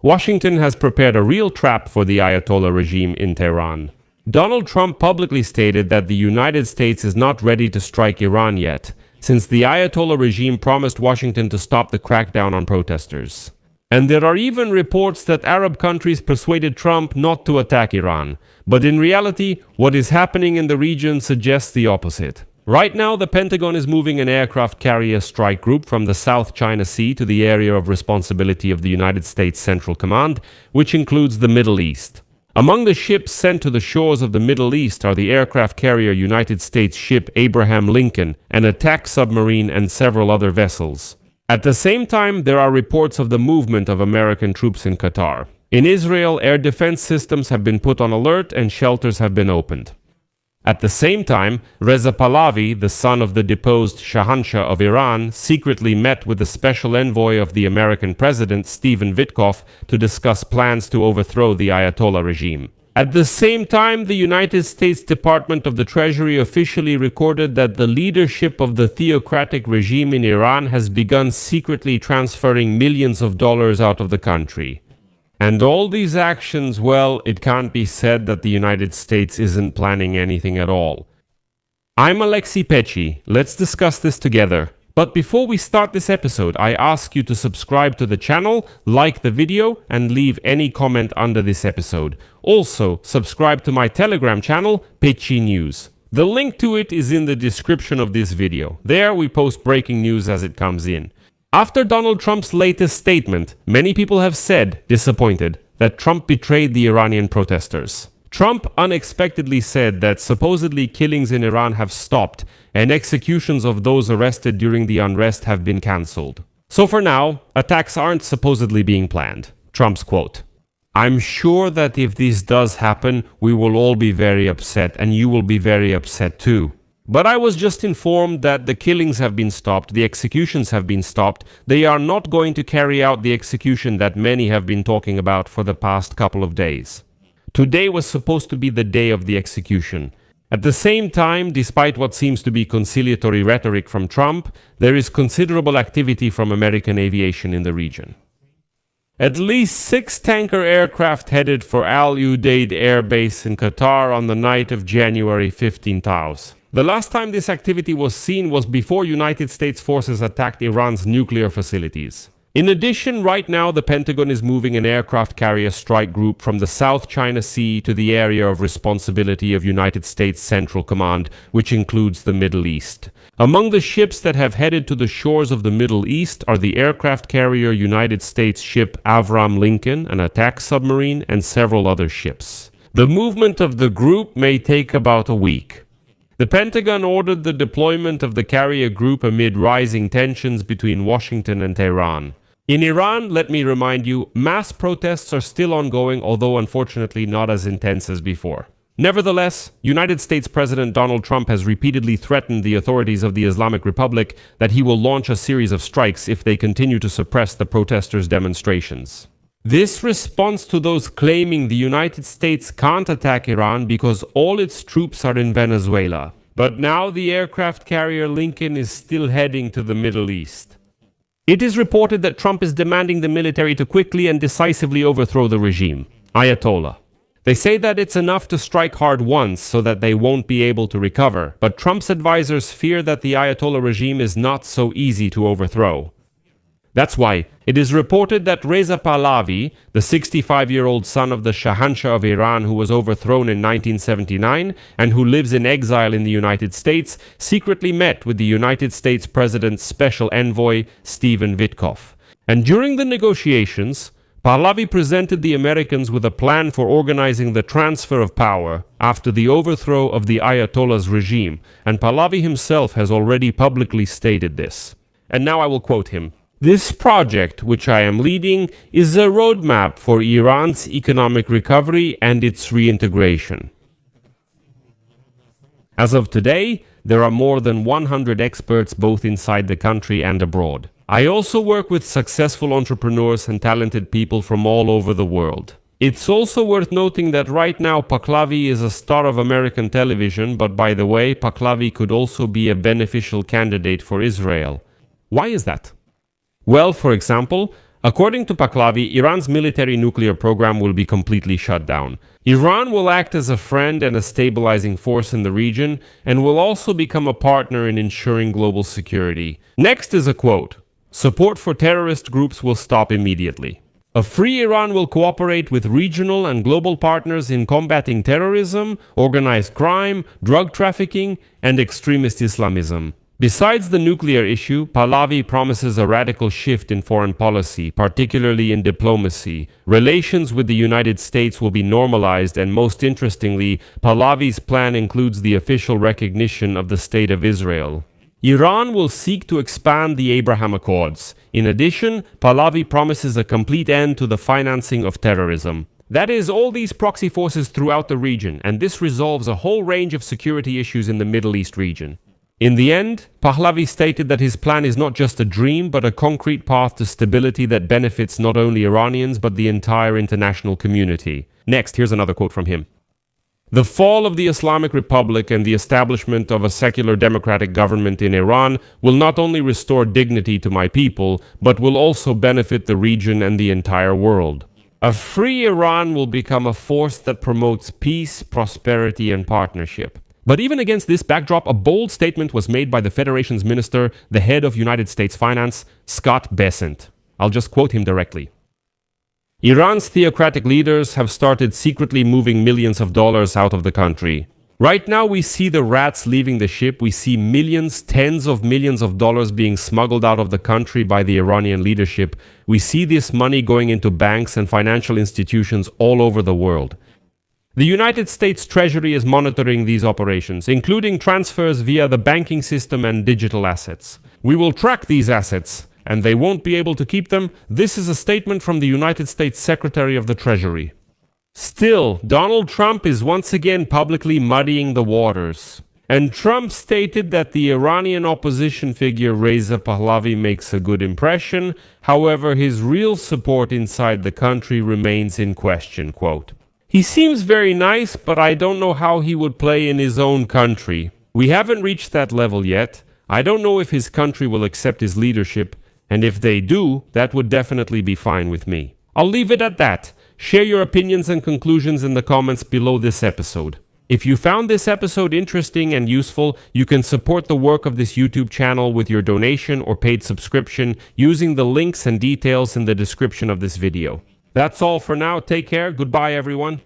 Washington has prepared a real trap for the Ayatollah regime in Tehran. Donald Trump publicly stated that the United States is not ready to strike Iran yet, since the Ayatollah regime promised Washington to stop the crackdown on protesters. And there are even reports that Arab countries persuaded Trump not to attack Iran. But in reality, what is happening in the region suggests the opposite. Right now, the Pentagon is moving an aircraft carrier strike group from the South China Sea to the area of responsibility of the United States Central Command, which includes the Middle East. Among the ships sent to the shores of the Middle East are the aircraft carrier United States ship Abraham Lincoln, an attack submarine, and several other vessels. At the same time, there are reports of the movement of American troops in Qatar. In Israel, air defense systems have been put on alert and shelters have been opened. At the same time, Reza Pahlavi, the son of the deposed Shahanshah of Iran, secretly met with the special envoy of the American president, Stephen Witkoff, to discuss plans to overthrow the Ayatollah regime. At the same time, the United States Department of the Treasury officially recorded that the leadership of the theocratic regime in Iran has begun secretly transferring millions of dollars out of the country. And all these actions, well, it can't be said that the United States isn't planning anything at all. I'm Alexei Pechi. Let's discuss this together. But before we start this episode, I ask you to subscribe to the channel, like the video, and leave any comment under this episode. Also, subscribe to my Telegram channel, Pechi News. The link to it is in the description of this video. There we post breaking news as it comes in. After Donald Trump's latest statement, many people have said, disappointed, that Trump betrayed the Iranian protesters. Trump unexpectedly said that supposedly killings in Iran have stopped and executions of those arrested during the unrest have been cancelled. So for now, attacks aren't supposedly being planned. Trump's quote, "I'm sure that if this does happen, we will all be very upset and you will be very upset too. But I was just informed that the killings have been stopped, the executions have been stopped. They are not going to carry out the execution that many have been talking about for the past couple of days. Today was supposed to be the day of the execution. At the same time, despite what seems to be conciliatory rhetoric from Trump, there is considerable activity from American aviation in the region. At least 6 tanker aircraft headed for Al Udeid Air Base in Qatar on the night of January 15th. The last time this activity was seen was before United States forces attacked Iran's nuclear facilities. In addition, right now the Pentagon is moving an aircraft carrier strike group from the South China Sea to the area of responsibility of United States Central Command, which includes the Middle East. Among the ships that have headed to the shores of the Middle East are the aircraft carrier United States ship Abraham Lincoln, an attack submarine, and several other ships. The movement of the group may take about a week. The Pentagon ordered the deployment of the carrier group amid rising tensions between Washington and Tehran. In Iran, let me remind you, mass protests are still ongoing, although unfortunately not as intense as before. Nevertheless, United States President Donald Trump has repeatedly threatened the authorities of the Islamic Republic that he will launch a series of strikes if they continue to suppress the protesters' demonstrations. This responds to those claiming the United States can't attack Iran because all its troops are in Venezuela. But now the aircraft carrier Lincoln is still heading to the Middle East. It is reported that Trump is demanding the military to quickly and decisively overthrow the regime, Ayatollah. They say that it's enough to strike hard once so that they won't be able to recover, but Trump's advisors fear that the Ayatollah regime is not so easy to overthrow. That's why it is reported that Reza Pahlavi, the 65-year-old son of the Shahanshah of Iran who was overthrown in 1979 and who lives in exile in the United States, secretly met with the United States President's special envoy, Stephen Witkoff. And during the negotiations, Pahlavi presented the Americans with a plan for organizing the transfer of power after the overthrow of the Ayatollah's regime, and Pahlavi himself has already publicly stated this. And now I will quote him. "This project, which I am leading, is a roadmap for Iran's economic recovery and its reintegration. As of today, there are more than 100 experts both inside the country and abroad. I also work with successful entrepreneurs and talented people from all over the world. It's also worth noting that right now Pahlavi is a star of American television, but by the way, Pahlavi could also be a beneficial candidate for Israel. Why is that? Well, for example, According to Pahlavi, Iran's military nuclear program will be completely shut down. Iran will act as a friend and a stabilizing force in the region, and will also become a partner in ensuring global security. Next is a quote: "Support for terrorist groups will stop immediately. A free Iran will cooperate with regional and global partners in combating terrorism, organized crime, drug trafficking, and extremist Islamism." Besides the nuclear issue, Pahlavi promises a radical shift in foreign policy, particularly in diplomacy. Relations with the United States will be normalized, and most interestingly, Pahlavi's plan includes the official recognition of the State of Israel. Iran will seek to expand the Abraham Accords. In addition, Pahlavi promises a complete end to the financing of terrorism. That is, all these proxy forces throughout the region, and this resolves a whole range of security issues in the Middle East region. In the end, Pahlavi stated that his plan is not just a dream, but a concrete path to stability that benefits not only Iranians, but the entire international community. Next, here's another quote from him. "The fall of the Islamic Republic and the establishment of a secular democratic government in Iran will not only restore dignity to my people, but will also benefit the region and the entire world. A free Iran will become a force that promotes peace, prosperity, and partnership." But even against this backdrop, a bold statement was made by the Federation's minister, the head of United States Finance, Scott Bessent. I'll just quote him directly. "Iran's theocratic leaders have started secretly moving millions of dollars out of the country. Right now we see the rats leaving the ship. We see millions, tens of millions of dollars being smuggled out of the country by the Iranian leadership. We see this money going into banks and financial institutions all over the world. The United States Treasury is monitoring these operations, including transfers via the banking system and digital assets. We will track these assets, and they won't be able to keep them." This is a statement from the United States Secretary of the Treasury. Still, Donald Trump is once again publicly muddying the waters. And Trump stated that the Iranian opposition figure Reza Pahlavi makes a good impression. However, his real support inside the country remains in question. Quote, "He seems very nice, but I don't know how he would play in his own country. We haven't reached that level yet. I don't know if his country will accept his leadership, and if they do, that would definitely be fine with me." I'll leave it at that. Share your opinions and conclusions in the comments below this episode. If you found this episode interesting and useful, you can support the work of this YouTube channel with your donation or paid subscription using the links and details in the description of this video. That's all for now. Take care. Goodbye, everyone.